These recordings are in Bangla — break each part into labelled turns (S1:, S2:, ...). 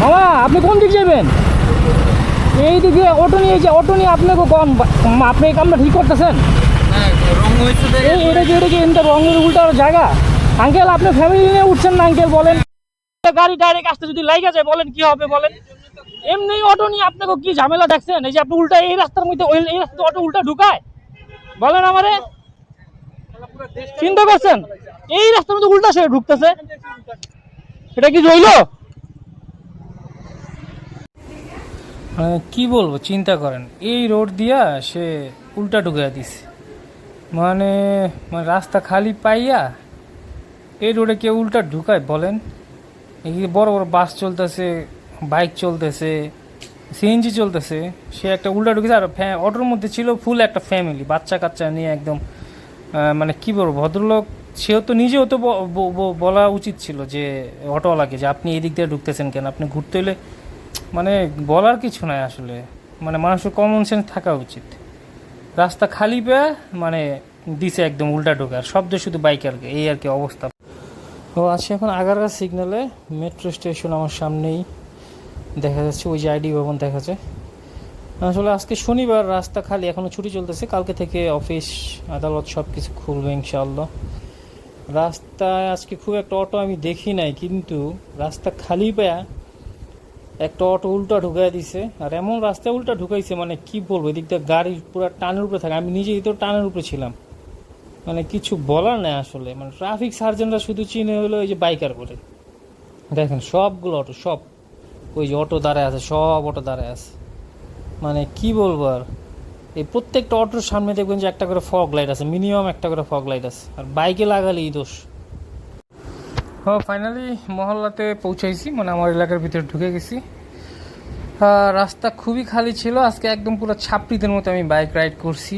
S1: মামা আপনি কোন দিক যাবেন? এই দিকে অটো নিয়ে আপনাকে কোন আপনি এই কামটা ঠিক করতেছেন? এটা কি রঙের উল্টার জায়গা? আঙ্কেল আপনি ফ্যামিলি নিয়ে উঠছেন না আঙ্কেল? বলেন, গাড়ি ডাইরেক্ট আসতে যদি লাইগা যায় বলেন কি হবে বলেন? এমনি অটো নিয়ে আপনাকে কি ঝামেলা দেখছেন? এই যে আপনি উল্টা এই রাস্তার মধ্যে এই রাস্তাতে অটো উল্টা ঢুকায় বলেন আমারে, চিন্তা করছেন? এই রাস্তার মধ্যে উল্টা সে ঢুকতেছে, এটা কি রইল? কি বলবো, চিন্তা করেন এই রোড দিয়া সে উল্টা ঢুকিয়ে দিছে। মানে মানে রাস্তা খালি পাইয়া এই রোডে কেউ উল্টা ঢুকায় বলেন? এই বড় বড় বাস চলতেছে, বাইক চলতেছে, সিএনজি চলতেছে, সে একটা উল্টা ঢুকেছে। আর অটোর মধ্যে ছিল ফুল একটা ফ্যামিলি, বাচ্চা কাচ্চা নিয়ে একদম। মানে কি বলবো, ভদ্রলোক সেও তো নিজেও তো বলা উচিত ছিল যে অটোওয়ালাকে যে আপনি এই দিক দিয়ে ঢুকতেছেন কেন, আপনি ঘুরতে হলে মানে বলার কিছু নাই আসলে। মানে মানুষের কমন সেন্স থাকা উচিত। রাস্তা খালি পেয়ে মানে দিছে একদম উল্টা ঢোকার শব্দ, শুধু বাইকারকে, এই আর কি অবস্থা। ও আছি এখন আগারগা সিগন্যালে, মেট্রো স্টেশন আমার সামনেই দেখা যাচ্ছে, ওই যে আইডি ভবন দেখা যায়। আসলে আজকে শনিবার, রাস্তা খালি, এখনও ছুটি চলতেছে। কালকে থেকে অফিস আদালত সব কিছু খুলবে ইনশাআল্লাহ। রাস্তায় আজকে খুব একটা অটো আমি দেখি নাই, কিন্তু রাস্তা খালি পেয়ে একটা অটো উল্টা ঢুকাই দিছে। আর এমন রাস্তায় উল্টা ঢুকাইছে মানে কি বলবো, এদিক দিয়ে গাড়ি পুরো টানের উপরে থাকে, আমি নিজেই তো টানের উপরে ছিলাম। মানে কিছু বলার নেই আসলে। মানে ট্রাফিক সার্জনরা শুধু চিনে হলো ওই যে বাইকার করে। দেখেন সবগুলো অটো, সব ওই যে অটো দাঁড়ায় আছে, সব অটো দাঁড়ায় আছে। মানে কি বলবো আর, এই প্রত্যেকটা অটোর সামনে দেখবেন যে একটা করে ফগ লাইট আছে, মিনিমাম একটা করে ফগ লাইট আছে। আর বাইকে লাগালেই দোষ। হ্যাঁ, ফাইনালি মহল্লাতে পৌঁছাইছি, মানে আমার এলাকার ভিতরে ঢুকে গেছি। রাস্তা খুবই খালি ছিল আজকে, একদম পুরো ছাপড়িদের মতো আমি বাইক রাইড করছি।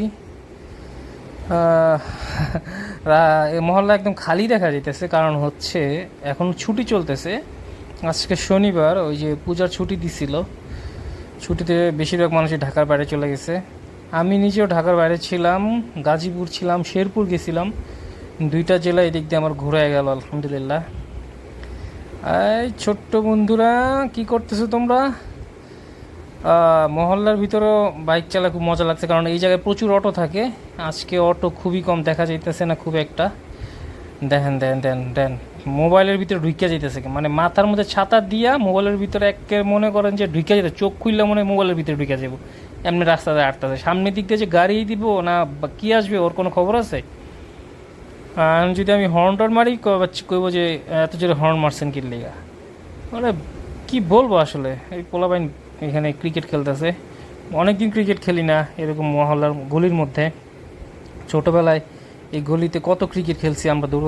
S1: মহল্লা একদম খালি দেখা যাইতেছে, কারণ হচ্ছে এখন ছুটি চলতেছে। আজকে শনিবার, ওই যে পূজার ছুটি দিছিল, ছুটিতে বেশিরভাগ মানুষই ঢাকার বাইরে চলে গেছে। আমি নিজেও ঢাকার বাইরে ছিলাম, গাজীপুর ছিলাম, শেরপুর গেছিলাম। দুইটা জেলা এদিক দিয়ে আমার ঘুরে গেল আলহামদুলিল্লাহ। এই ছোট্ট বন্ধুরা, কি করতেছো তোমরা? মহল্লার ভিতরেও বাইক চালা খুব মজা লাগছে, কারণ এই জায়গায় প্রচুর অটো থাকে। আজকে অটো খুবই কম দেখা যাইতেছে, না খুব একটা। দেখেন দেন দেন দেন, মোবাইলের ভিতরে ঢুকে যাইতেছে, মানে মাথার মধ্যে ছাতা দিয়া মোবাইলের ভিতরে একে মনে করেন যে ঢুকে যেতে, চোখ খুললে মনে হয় মোবাইলের ভিতরে ঢুকে যাবো। এমনি রাস্তাতে আটতাছে, সামনের দিক দিয়ে যে গাড়ি দিব না কি আসবে ওর কোনো খবর আছে? যদি আমি হর্ন টর্ন মারি কইব যে এত জোরে হর্ন মারছেন কি লেগা। মানে কি বলবো আসলে, এই পোলাপাইন এখানে ক্রিকেট খেলতেছে। অনেকদিন ক্রিকেট খেলি না এরকম মহল্লার গলির মধ্যে। ছোটোবেলায় এই গলিতে কত ক্রিকেট খেলছি আমরা, দৌড়